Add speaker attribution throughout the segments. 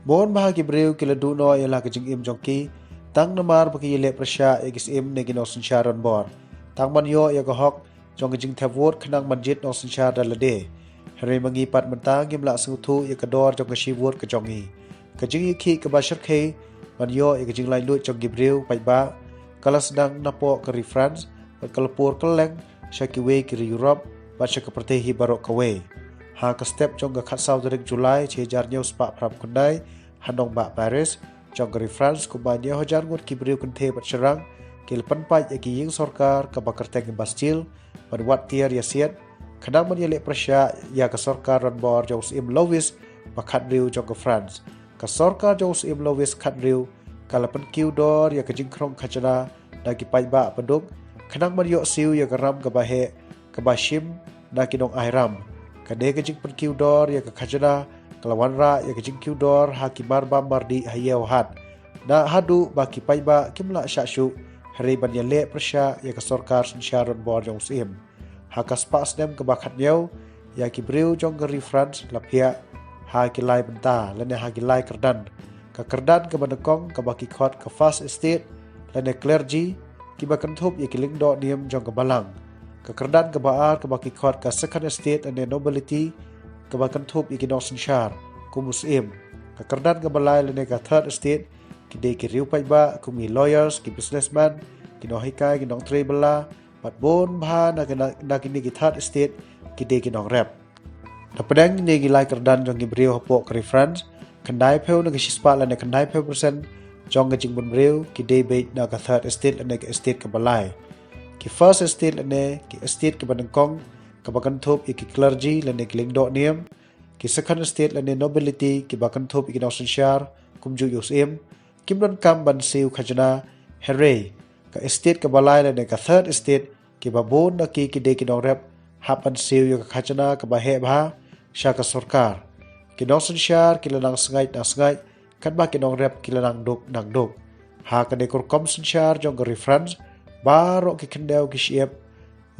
Speaker 1: Bon bahagi breu kila duno ialah kejing im jongki tang namar bagi ile prasya egis im negi no sencharon bor. Tang man yo ya hok jong kejing thavot kenang manjit no senchar dalade. Hari mangi pat mentang im lak sutu ya kedor jong keshivot kejongi. Kejing iki kebashar ke man yo ya kejing lain lut jong gibreu pai ba kala sedang napo ke France pat kalpur keleng syakiwe kiri Europe pat syakapertehi barok kawe. Ha ke step jong ke khat sau tarik Julai cejar nyau sepak prap kundai handong ba Paris jong ke France kubanya hojar ngut kibriu kente bat serang kil penpai yaki ying sorkar ke bakar teng Bastille pada wat tiar yasiat kadang menyelek persya ya ke sorkar ron bor jong im Louis bakat riu jong ke France ke sorkar jong im Louis kat riu kala pen kiu dor ya ke jingkrong kacana dagi pai ba penduk kadang menyok siu ya ke ram ke bahe ke bashim na kinong airam kade ke jing pen kiu dor ya ke kacana kelawan ra ya ke jing kiu dor hakimar bambar di hayau hat na hadu baki pai ba kimla syashu hari ban yale persya ya ke sorkar sensyaron bor jong im hakas pas nem ke bakat nyau ya ki breu jong ke France lapia ha ki lai benta lene ha ki lai kerdan ke kerdan ke bandekong ke baki khot ke fast estate lene clergy ki bakan thup ya ki lingdo niem jong ke balang ke kerdan ke baar ke baki khot ke second estate ane nobility ke bakan thup ya ki no sensyar kumus im ke kerdan ke balai lene ke third estate kide ki riu pai ba kumi lawyers ki businessman ki no hikai ki nong tre bela pat bon bha na kini ki third estate kide ki nong rap da pedang ni gi lai kerdan jong gi brio hapo ke France kandai peu na ki sispa la ne kandai peu persen jong gi jingbun brio kide be na ka third estate ane ke estate ke balai ki first estate ane ki estate ke bandengkong ke bakan thup ki clergy la ne ki lingdo niem ki second estate la ne nobility ki bakan thup ki nong sensyar kumju yusim kimron kam ban siu khajana hare ka estate ke balai la ne ka third estate ki babon na ki de ki nong rep hapan siu yo ka khajana ka bahe bha sha ka sarkar ki nong sensyar ki lanang sengai na sengai kan ba ki nong rep ki lanang duk nang duk ha ka de kur kom sensyar jong ka France baro ki kendau ki siep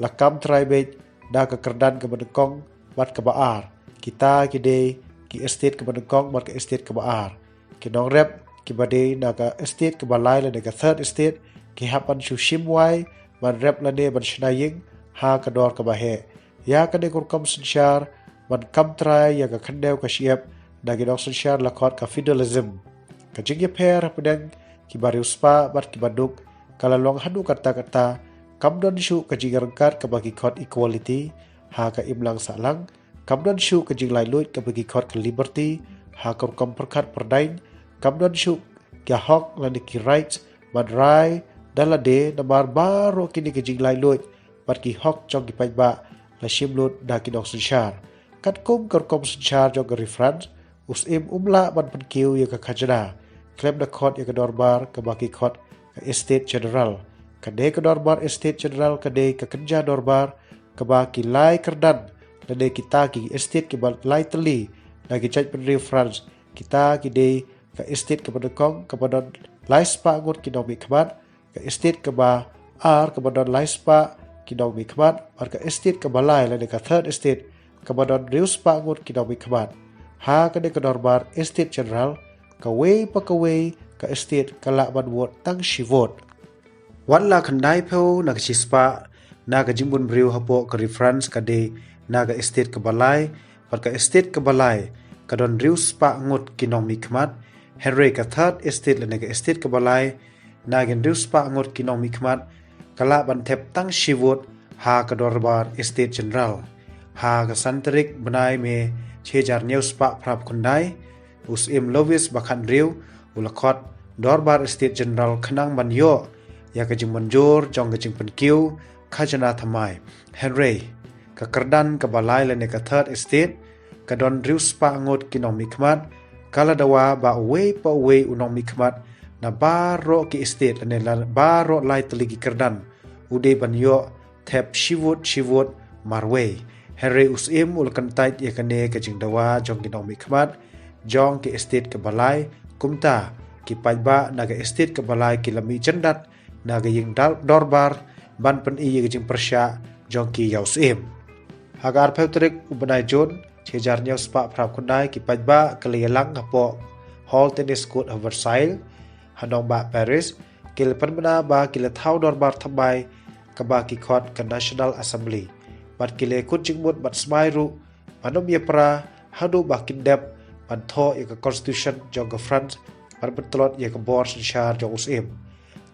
Speaker 1: la kam tribe da ka kerdan ke bandekong bat ke baar kita ki de ki estate ke bandekong bat ke estate ke baar ki nong rep ki bade na ka estate ke balai la de ka third estate ki hapan shu shimwai ban rep la de ban shnaying ha ka dor ka bahe ya ka de kur kam sensyar ban kam trai ya ka khandeu ka siep da ki dok sensyar la khot ka feudalism ka jing ye pher pedang ki bariu spa bat ki baduk kala long hadu kata-kata kam don shu ka jing rangkat ka bagi khot equality ha ka imlang salang kam don shu ka jing lai lut ka bagi khot ka liberty ha ka kam perkhat perdain kam don shu ka hok la ki rights ban rai dala de na bar baro kini ke jing lai lut bat ki hok jong ki pai ba la shim lut da ki dok sensyar kat kum kar kom sensyar jong ke France us im umla ban pen kiu ya ka khajana klem da khot ya ka dorbar ka baki khot ka estate general ka de ka dorbar estate general ka de ka kenja dorbar ka baki lai kerdan la de kita ki estate ki bal lai teli la ki chaj pen France kita ki de ka estate ke bandekong ke badon lai spa ngut ki nomi khmat ka estate ke ba ar ke badon lai spa ki nomi khmat ar ka estate ke balai la de ka third estate ke badon riu spa ngut ki nomi khmat ha ka de ka dorbar estate general ka we pa ka we ka estate ka la ban wot tang shivot wan la khandai pheu na ka spa na ka jimbun briu hapo ka France ka de na ka estate ke balai par ka estate ke balai ka don riu spa ngut ki nomi khmat Henry ka third estate lene ka estate ka balai nagin riu spa ngut ki nomi khmat kala ban thep tang shivot ha ka dorbar estate general ha ka santrik banai me chejar new spa prap kundai us im Louis bakhan riu ulakot dorbar estate general khanang man yo ya ka jing manjur jong ka jing pen kiu khajana thamai Henry ka kerdan ka balai lene ka third estate ka don riu spa ngut ki nomi khmat kala dawa ba we pa we unong mikmat na baro ki estate ane la baro lai teligi kerdan ude ban yo thep shivot marwe Henry usim ul kantai ye kane ke jing dawa jong ki nong mikmat jong ki estate ke balai kumta ki paiba na ke estate ke balai ki lami cendat na ke ying dorbar ban pen i ye jing persya jong ki yausim agar peutrik ubanai jon chejar nyau spa prap kundai ki paiba kelelang hapo hall tennis court ha Versailles hanong ba Paris kilepan bana ba kile thau dorbar thambai ka ba ki khot ka National Assembly bat kile kut jingmut bat smairu manom ye pra hadu ba kindep ban tho ye ka constitution jong ka France ban betlot ye ka board shar jong usim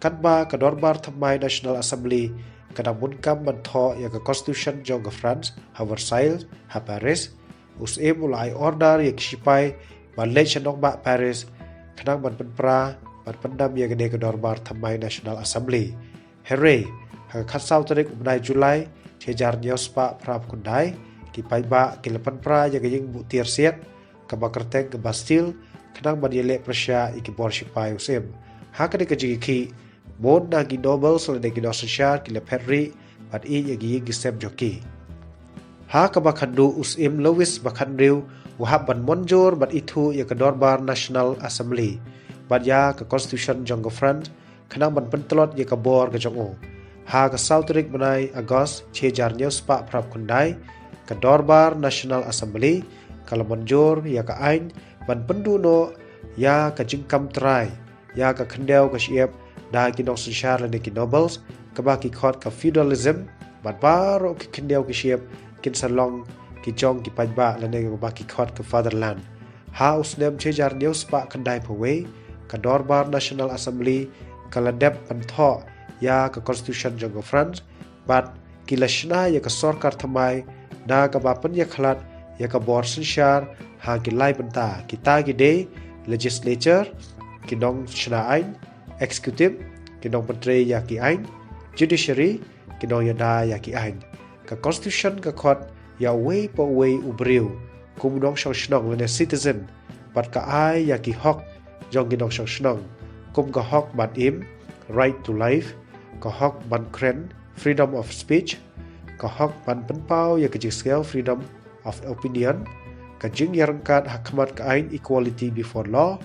Speaker 1: kan ba ka dorbar thambai National Assembly kadang munkam ban tho ye ka constitution jong ka France ha Versailles ha Paris usim ulai order ye sipai ban le chanok ba Paris kadang ban pra ban pandam ye ka de ka dorbar thambai National Assembly hooray ha khat sau tarik umnai Julai chejar nyospa prap kundai ki paiba ki lepan pra ye ka ying butir siat ka bakerteng ke Bastille kadang ban yele Prussia iki bor sipai usim ha ka de ka jigi ki mon na gi noble so de gi nosashar ki le Perry bat i ye gi gisem joki ha ka bakhandu usim Louis bakhanriu wahab ban monjor bat itu ye ka dorbar National Assembly bat ya ka constitution jong ka France kadang ban pentelot ye ka bor ka jong ha ka sautrik banai Agos chejar nyospa prap kundai ka dorbar National Assembly kalau monjor ya ka ain ban penduno ya ka jingkam trai ya ka khendeu ka siap da ki nok sunshar le ki nobles ka ba ki khot ka feudalism ban baro ki khendeu ki siap kin salong ki jong ki pajba le ne ka ba ki khot ka fatherland house nem chejar nyospa khandai phawe ka dorbar National Assembly kala dep ban tho ya ka constitution jong France bat kilashna ya ka sarkar thamai da ka ba pan ya khalat ya ka bor sunshar ha ki lai banta kita ki de legislature ki dong shna ain executive ki dong patre ya ki ain judiciary ki dong ya da ya ki ain ka constitution ka khot ya way po way ubriu kum dong shong shnong le citizen bat ka ai ya ki hok jong ki dong shong shnong kum ka hok bat im right to life ka hok ban kren freedom of speech ka hok ban penpau ya ka jiskel freedom of opinion ka jing yarangkat hakmat ka ain equality before law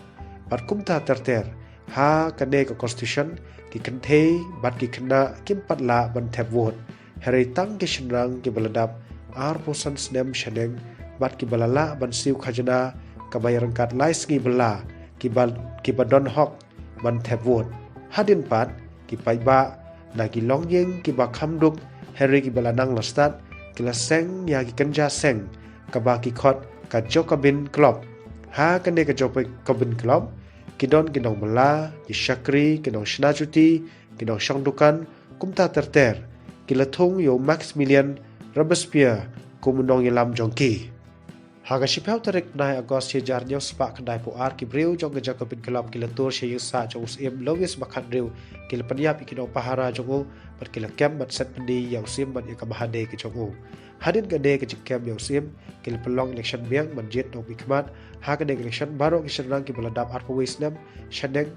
Speaker 1: bat kum ta terter ha ka ne ka constitution ki kenthe bat ki khna kim patla ban thep vote hare tang ki shnrang ki baladap ar posan snem shaneng bat ki balala ban siu khajana ka bayarangkat lais ngi bala ki badon hok ban thep vote hadin pat ki paiba na ki longyeng ki ba khamduk hare ki balanang lastat ki la seng ya ki kanja seng ka ba ki khot ka jokabin club ha ka ne ka jokabin club ki don ki dong bala ki shakri ki dong shnajuti ki dong shangdukan kumta terter ki la thong yo Maximilian Robespierre kum dong yelam jongki ha ka shipau tarik nai Agos chejar nyospa khandai po ar ki breu jong ka jokabin club ki la tur she yusa jong usim Louis bakhanriu ki la panyap ki dong pahara jong bat ki la kem bat set pandi yaw sim bat ka bahade ki jong hadin ka de ka jikem yaw sim ki la pelong election biang manjit dong bikmat ha ka de election baro ki shrang ki baladap ar po wisnam shaneng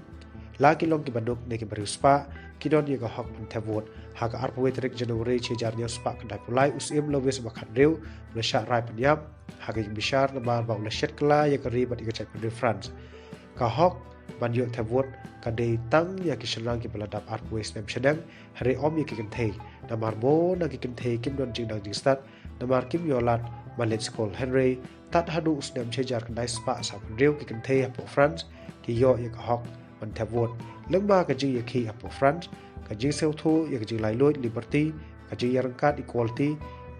Speaker 1: la ki long ki banduk ne ki bariuspa ki don ye ka hok ban thevot ha ka ar po tarik January chejar nyospa khandai pulai usim Louis bakhanriu la sha rai panyap ha ka bishar na bar ba la shet kala ye ka ri bat ka chai pandi France ka hok ban yo thevot ka de tang ya ki shrang ki baladap ar po wisnam shaneng hare om ye ki kenthe na mar bo na ki kenthe kim don jing dang jing stat na mar kim yolat malet school Henry tat hadu usnam chejar kandai spa sa riu ki kenthe po France ki yo ye ka hok ban thevot lengba ka ji ye ki po France ka ji seu thu ye ka ji lai loi liberty ka ji yarangkat equality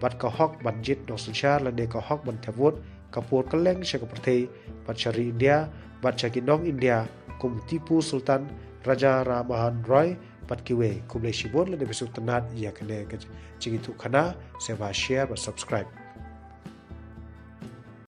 Speaker 1: bat ka hok ban jit no sunshar la ne ka hok ban thevot ka por ka leng she ka parthe bat shari India bat cha ki nong India kum Tipu Sultan Raja Ramahan Roy bat ki we kum le shibon la ne besu tanat ya ka ne ka ji tu khana seva share bat subscribe